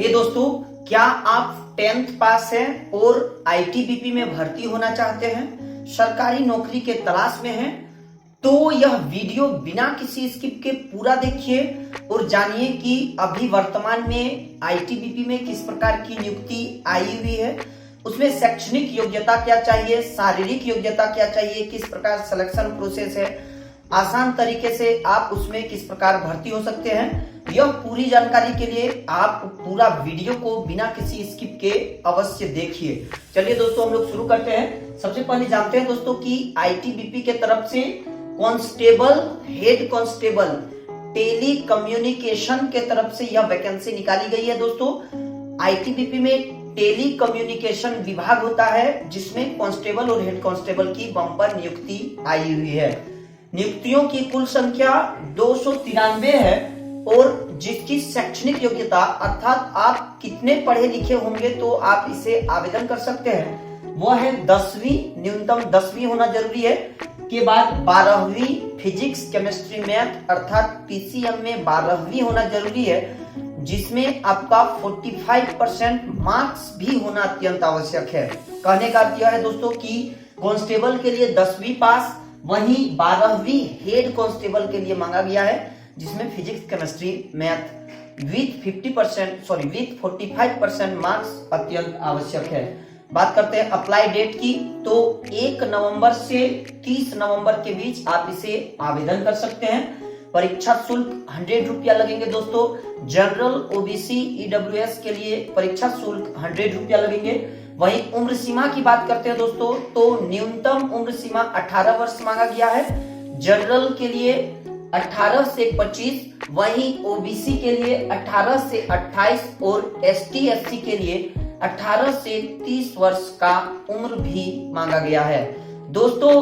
हे दोस्तों, क्या आप 10th पास हैं और आईटीबीपी में भर्ती होना चाहते हैं, सरकारी नौकरी के तलाश में हैं? तो यह वीडियो बिना किसी स्किप के पूरा देखिए और जानिए कि अभी वर्तमान में आईटीबीपी में किस प्रकार की नियुक्ति आई हुई है, उसमें शैक्षणिक योग्यता क्या चाहिए, शारीरिक योग्यता क्या चाहिए, किस प्रकार सिलेक्शन प्रोसेस है, आसान तरीके से आप उसमें किस प्रकार भर्ती हो सकते हैं। यह पूरी जानकारी के लिए आप पूरा वीडियो को बिना किसी स्किप के अवश्य देखिए। चलिए दोस्तों, हम लोग शुरू करते हैं। सबसे पहले जानते हैं दोस्तों कि आईटीबीपी के तरफ से constable, head constable telecommunication के तरफ से यह वैकेंसी निकाली गई है। दोस्तों, आईटीबीपी में टेली कम्युनिकेशन विभाग होता है जिसमें कांस्टेबल और हेड कांस्टेबल की बम्पर नियुक्ति आई हुई है। नियुक्तियों की कुल संख्या 293 है और जिसकी शैक्षणिक योग्यता अर्थात आप कितने पढ़े लिखे होंगे तो आप इसे आवेदन कर सकते हैं, वह है 10वीं, न्यूनतम 10वीं होना जरूरी है। के बाद 12वीं फिजिक्स केमिस्ट्री मैथ अर्थात पीसीएम में 12वीं होना जरूरी है, जिसमें आपका 45% मार्क्स भी होना अत्यंत आवश्यक है। कहने का अर्थ यह है दोस्तों कि कांस्टेबल के लिए 10वीं पास, वहीं 12वीं हेड कांस्टेबल के लिए मांगा गया है, जिसमें physics chemistry math with 45% marks अत्यंत आवश्यक है। बात करते हैं अप्लाई डेट की, तो 1 नवंबर से 30 नवंबर के बीच आप इसे आवेदन कर सकते हैं। परीक्षा शुल्क 100 रुपया लगेंगे दोस्तों। जनरल, ओबीसी, ईडब्ल्यूएस के लिए परीक्षा शुल्क 100 रुपया लगेंगे। वहीं उम्र सीमा की बात करते हैं दोस्तों, तो न्यूनतम उम्र सीमा 18 वर्ष मांगा गया है। जनरल के लिए 18 से 25, वहीं ओबीसी के लिए 18 से 28 और एसटी एससी के लिए 18 से 30 वर्ष का उम्र भी मांगा गया है। दोस्तों,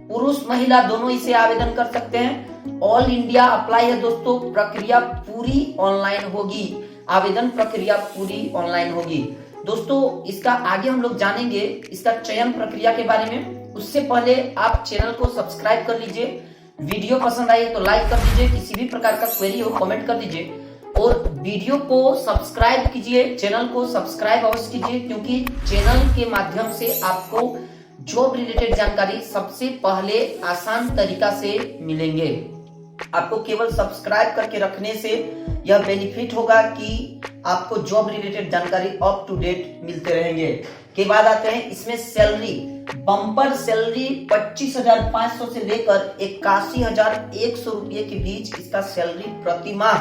पुरुष महिला दोनों इसे आवेदन कर सकते हैं। ऑल इंडिया अप्लाई है दोस्तों। प्रक्रिया पूरी ऑनलाइन होगी, आवेदन प्रक्रिया पूरी ऑनलाइन होगी। दोस्तों, इसका आगे हम लोग जानेंगे इसका चयन प्रक्रिया के बारे में। उससे पहले आप चैनल को सब्सक्राइब कर लीजिए। वीडियो पसंद आई तो लाइक कर दीजिए, किसी भी प्रकार का क्वेरी हो कमेंट कर दीजिए और वीडियो को सब्सक्राइब कीजिए, चैनल को सब्सक्राइब अवश्य कीजिए, क्योंकि चैनल के माध्यम से आपको जॉब रिलेटेड जानकारी सबसे पहले आसान तरीका से मिलेंगे। आपको केवल सब्सक्राइब करके रखने से यह बेनिफिट होगा कि आपको जॉब रिलेटेड जानकारी अप टू डेट मिलते रहेंगे। के बाद आते हैं इसमें सैलरी, बम्पर सैलरी 25,500 से लेकर 81,100 रुपये के बीच इसका सैलरी प्रति माह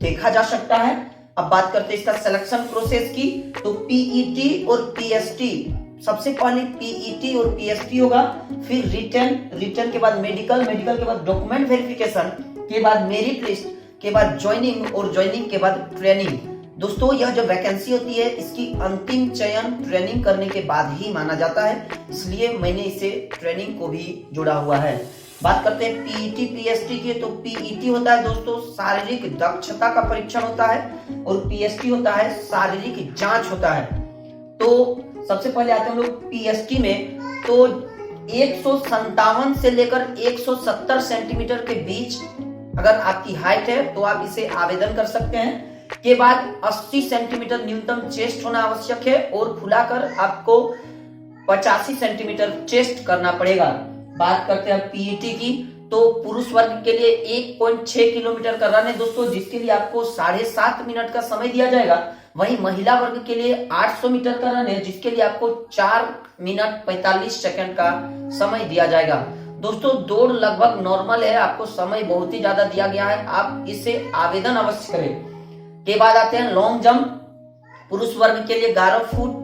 देखा जा सकता है। अब बात करते हैं इसका सिलेक्शन प्रोसेस की, तो पीईटी और पीएसटी, सबसे पहले पीईटी और पीएसटी होगा, फिर रिटन के बाद मेडिकल के बाद डॉक्यूमेंट वेरिफिकेशन, के बाद मेरिट लिस्ट, के बाद ज्वाइनिंग और ज्वाइनिंग के बाद ट्रेनिंग। दोस्तों, यह जो वैकेंसी होती है इसकी अंतिम चयन ट्रेनिंग करने के बाद ही माना जाता है, इसलिए मैंने इसे ट्रेनिंग को भी जोड़ा हुआ है। बात करते हैं पीईटी पीएसटी के, तो पीईटी होता है दोस्तों शारीरिक दक्षता का परीक्षण होता है और पीएसटी होता है शारीरिक जांच होता है। तो सबसे पहले आते हैं हम लोग पीएसटी में, तो 157 से लेकर 170 सेंटीमीटर के बीच अगर आपकी हाइट है तो आप इसे आवेदन कर सकते हैं। के बाद 80 सेंटीमीटर न्यूनतम चेस्ट होना आवश्यक है और फुलाकर आपको 85 सेंटीमीटर चेस्ट करना पड़ेगा। बात करते हैं पीईटी की, तो पुरुष वर्ग के लिए 1.6 किलोमीटर का रन है दोस्तों, जिसके लिए आपको 7.5 मिनट का समय दिया जाएगा। वहीं महिला वर्ग के लिए 800 मीटर का रन है, जिसके लिए आपको 4 मिनट 45 सेकंड का समय दिया जाएगा। दोस्तों, दौड़ लगभग नॉर्मल है, आपको समय बहुत ही ज्यादा दिया गया है, आप इसे आवेदन अवश्य करें। के बाद आते हैं लॉन्ग जंप, पुरुष वर्ग के लिए 11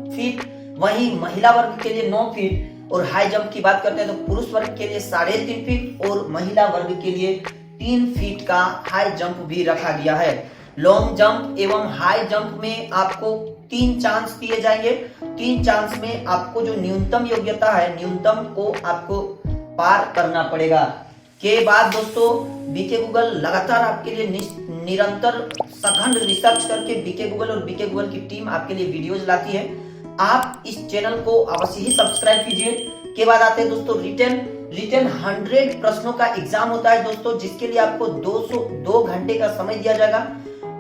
फीट, वहीं महिला वर्ग के लिए 9 फीट। और हाई जंप की बात करते हैं तो पुरुष वर्ग के लिए 3.5 फीट और महिला वर्ग के लिए 3 फीट का हाई जंप भी रखा गया है। लॉन्ग जंप एवं हाई जंप में आपको 3 चांस दिए जाएंगे। 3 चांस में आपको जो न्यूनतम योग्यता है, न्यूनतम को आपको पार करना पड़ेगा। के बाद दोस्तों, बीके गूगल लगातार आपके लिए निरंतर सघन रिसर्च करके बीके गूगल और बीके गूगल की टीम आपके लिए वीडियोज लाती है। आप इस चैनल को अवश्य ही सब्सक्राइब कीजिए। के बाद आते हैं दोस्तों रिटन 100 प्रश्नों का एग्जाम होता है दोस्तों, जिसके लिए आपको 202 घंटे का समय दिया जाएगा।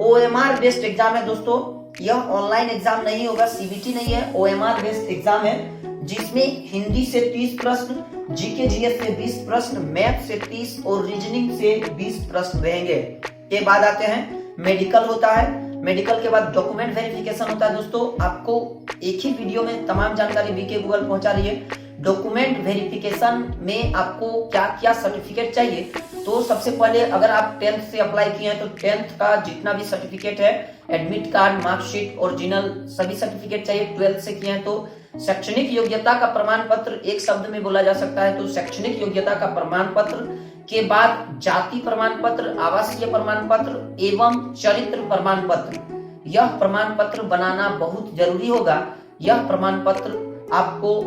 ओएमआर बेस्ड एग्जाम है दोस्तों, यह ऑनलाइन एग्जाम नहीं होगा, सीबीटी नहीं है, ओएमआर बेस्ड एग्जाम है, जिसमें हिंदी से 30 प्रश्न, जीके जीएस से 20 प्रश्न, मैथ से 30 और रीजनिंग से 20 प्रश्न रहेंगे। के बाद आते हैं मेडिकल होता है, मेडिकल के बाद डॉक्यूमेंट वेरिफिकेशन होता है। दोस्तों आपको एक ही वीडियो में तमाम जानकारी बीके गूगल पहुंचा रही है। डॉक्यूमेंट वेरिफिकेशन में आपको क्या क्या सर्टिफिकेट चाहिए, तो सबसे पहले अगर आप 10th से अप्लाई किए हैं तो 10th का जितना भी सर्टिफिकेट है, एडमिट कार्ड, मार्कशीट, ओरिजिनल, सभी सर्टिफिकेट चाहिए। 12th से किए हैं तो शैक्षणिक योग्यता का प्रमाण पत्र, एक शब्द में बोला जा सकता है तो शैक्षणिक योग्यता का प्रमाण पत्र के बाद जाति प्रमाण पत्र, आवासीय प्रमाण पत्र एवं चरित्र प्रमाण पत्र। यह प्रमाण पत्र बनाना बहुत जरूरी होगा। यह प्रमाण पत्र आपको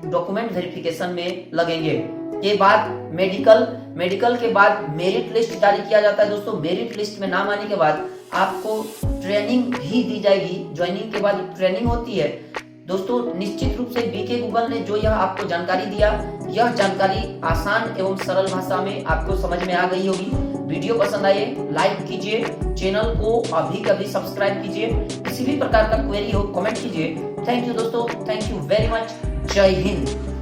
डॉक्यूमेंट वेरिफिकेशन में लगेंगे। के बाद मेडिकल के बाद मेरिट लिस्ट जारी किया जाता है। दोस्तों मेरिट लिस्ट में नाम आने के बाद आपको ट्रेनिंग भी दी जाएगी। ज्वाइनिंग के बाद ट्रेनिंग होती है। दोस्तों निश्चित रूप से बीके गूगल ने जो यह आपको जानकारी दिया, यह जानकारी आसान एवं सरल भाषा में आपको समझ में आ गई होगी। वीडियो पसंद आए लाइक कीजिए, चैनल को अभी कभी सब्सक्राइब कीजिए। किसी भी प्रकार का क्वेरी हो कमेंट कीजिए। थैंक यू दोस्तों, थैंक यू वेरी मच। जय हिंद।